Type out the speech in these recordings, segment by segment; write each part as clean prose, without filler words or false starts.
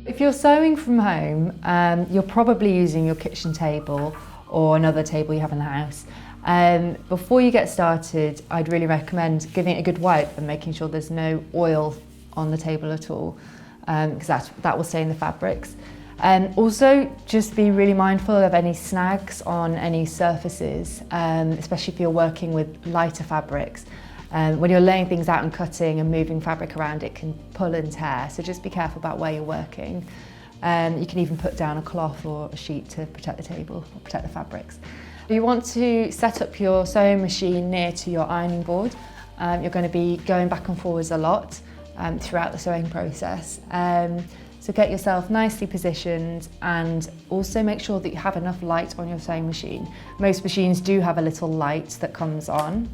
If you're sewing from home, you're probably using your kitchen table or another table you have in the house. Before you get started, I'd really recommend giving it a good wipe and making sure there's no oil on the table at all, because that will stain the fabrics. Also, just be really mindful of any snags on any surfaces, especially if you're working with lighter fabrics. When you're laying things out and cutting and moving fabric around, it can pull and tear, so just be careful about where you're working. You can even put down a cloth or a sheet to protect the table or protect the fabrics. You want to set up your sewing machine near to your ironing board. You're going to be going back and forwards a lot throughout the sewing process. So get yourself nicely positioned and also make sure that you have enough light on your sewing machine. Most machines do have a little light that comes on,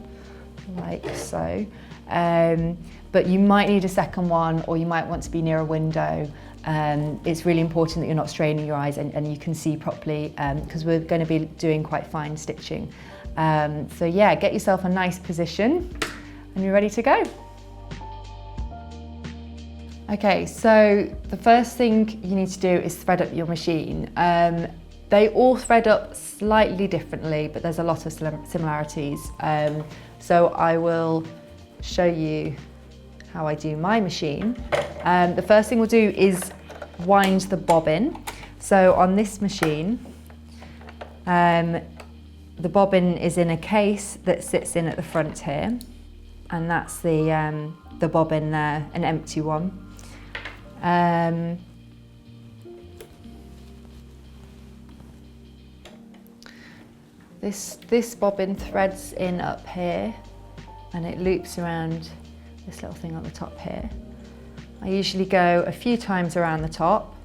like so, but you might need a second one, or you might want to be near a window. It's really important that you're not straining your eyes and you can see properly, because we're going to be doing quite fine stitching. So yeah, get yourself a nice position and you're ready to go. Okay, so the first thing you need to do is thread up your machine. They all thread up slightly differently, but there's a lot of similarities. So I will show you how I do my machine. The first thing we'll do is wind the bobbin. So on this machine, the bobbin is in a case that sits in at the front here, and that's the bobbin there, an empty one. This bobbin threads in up here and it loops around this little thing on the top here. I usually go a few times around the top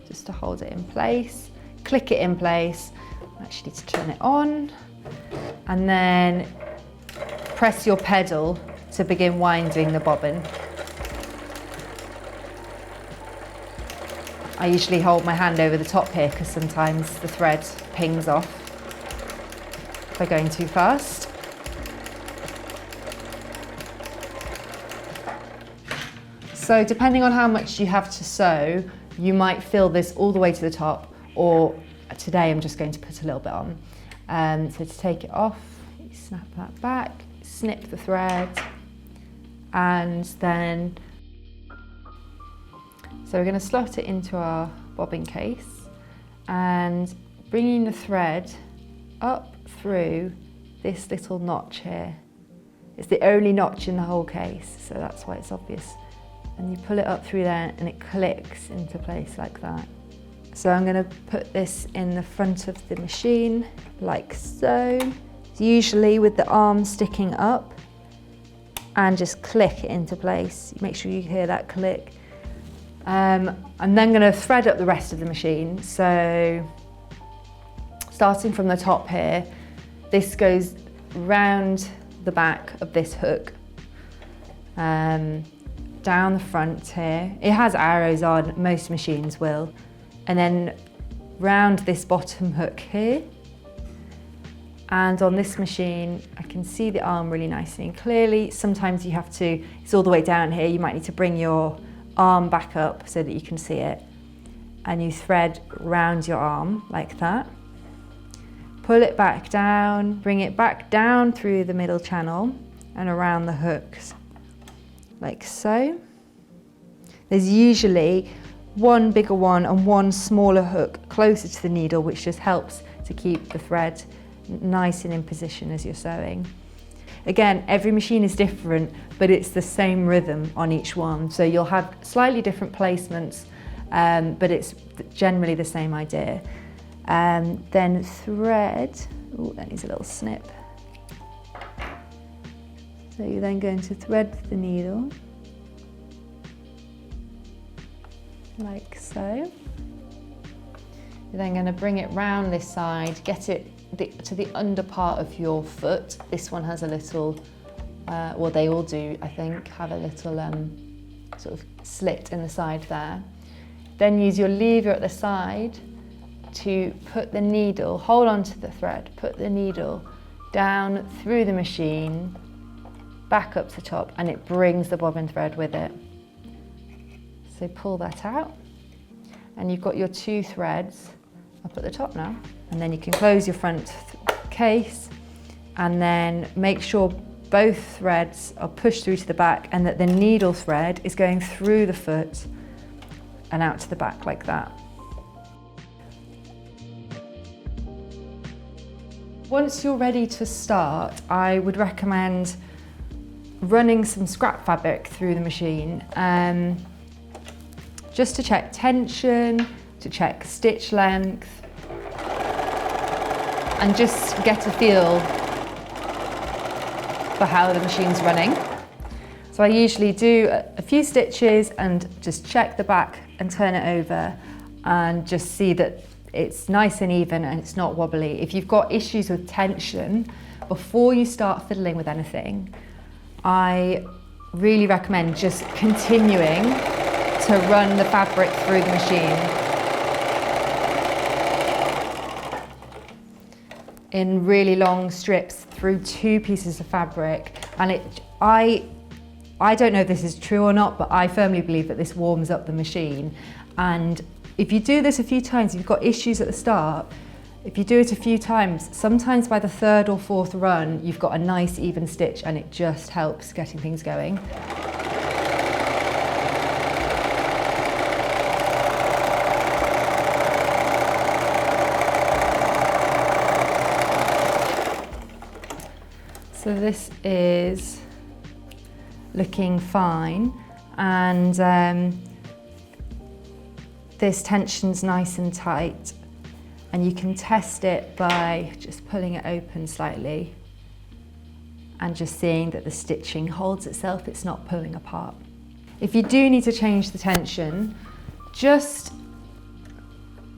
just to hold it in place, click it in place. I actually need to turn it on, and then press your pedal to begin winding the bobbin. I usually hold my hand over the top here because sometimes the thread pings off if I'm going too fast. So depending on how much you have to sew, you might fill this all the way to the top, or today I'm just going to put a little bit on. So to take it off, you snap that back, snip the thread, and then so we're going to slot it into our bobbin case and bringing the thread up through this little notch here. It's the only notch in the whole case, so that's why it's obvious. And you pull it up through there and it clicks into place like that. So I'm going to put this in the front of the machine like so, usually with the arm sticking up, and just click it into place. Make sure you hear that click. I'm then going to thread up the rest of the machine. So starting from the top here, this goes round the back of this hook, down the front here. It has arrows on, most machines will, and then round this bottom hook here. And on this machine, I can see the arm really nicely and clearly. Sometimes you have to, it's all the way down here, you might need to bring your arm back up so that you can see it, and you thread round your arm like that. Pull it back down, bring it back down through the middle channel and around the hooks like so. There's usually one bigger one and one smaller hook closer to the needle, which just helps to keep the thread nice and in position as you're sewing. Again, every machine is different, but it's the same rhythm on each one. So you'll have slightly different placements, but it's generally the same idea. Then thread, oh, that needs a little snip. So you're then going to thread the needle, like so. You're then going to bring it round this side, get it to the under part of your foot. This one has a little, well, they all do, I think, have a little sort of slit in the side there. Then use your lever at the side to put the needle, hold on to the thread, put the needle down through the machine, back up to top, and it brings the bobbin thread with it. So pull that out, and you've got your 2 threads up at the top now. And then you can close your front case, and then make sure both threads are pushed through to the back and that the needle thread is going through the foot and out to the back like that. Once you're ready to start, I would recommend running some scrap fabric through the machine, just to check tension, to check stitch length, and just get a feel for how the machine's running. So I usually do a few stitches and just check the back and turn it over and just see that it's nice and even and it's not wobbly. If you've got issues with tension, before you start fiddling with anything, I really recommend just continuing to run the fabric through the machine in really long strips through 2 pieces of fabric. And I don't know if this is true or not, but I firmly believe that this warms up the machine. And if you do this a few times, if you've got issues at the start, if you do it a few times, sometimes by the 3rd or 4th run, you've got a nice even stitch, and it just helps getting things going. So this is looking fine, and this tension's nice and tight, and you can test it by just pulling it open slightly and just seeing that the stitching holds itself, it's not pulling apart. If you do need to change the tension, just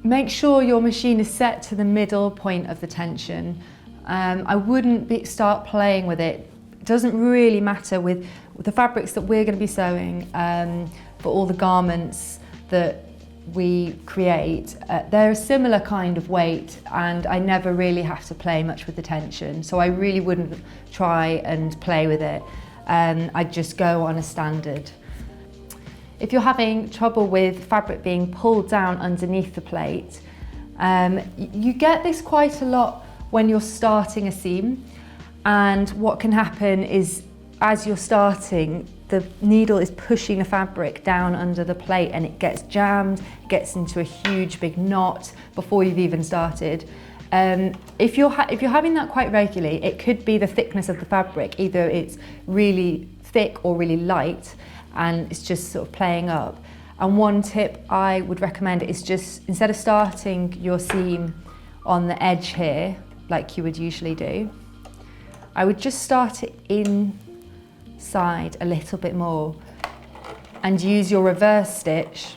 make sure your machine is set to the middle point of the tension. I wouldn't start playing with it. It doesn't really matter with the fabrics that we're going to be sewing, for all the garments that we create. They're a similar kind of weight, and I never really have to play much with the tension, so I really wouldn't try and play with it. I'd just go on a standard. If you're having trouble with fabric being pulled down underneath the plate, you get this quite a lot when you're starting a seam, and what can happen is as you're starting, the needle is pushing the fabric down under the plate and it gets jammed, gets into a huge big knot before you've even started. If you're having that quite regularly, it could be the thickness of the fabric. Either it's really thick or really light and it's just sort of playing up. And one tip I would recommend is just, instead of starting your seam on the edge here, like you would usually do, I would just start it inside a little bit more and use your reverse stitch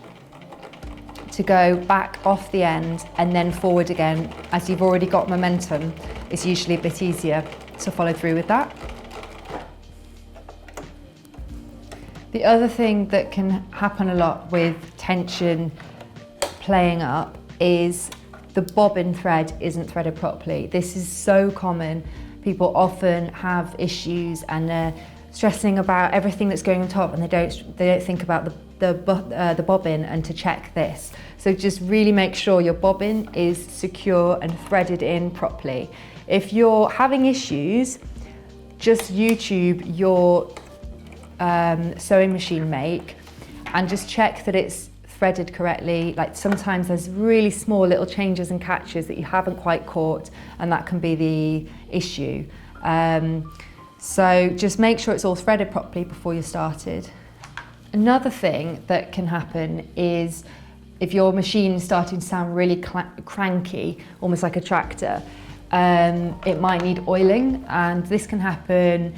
to go back off the end and then forward again. As you've already got momentum, it's usually a bit easier to follow through with that. The other thing that can happen a lot with tension playing up is the bobbin thread isn't threaded properly. This is so common. People often have issues and they're stressing about everything that's going on top, and they don't think about the bobbin and to check this. So just really make sure your bobbin is secure and threaded in properly. If you're having issues, just YouTube your sewing machine make and just check that it's threaded correctly. Like sometimes there's really small little changes and catches that you haven't quite caught, and that can be the issue. So just make sure it's all threaded properly before you started. Another thing that can happen is if your machine is starting to sound really cranky, almost like a tractor, it might need oiling, and this can happen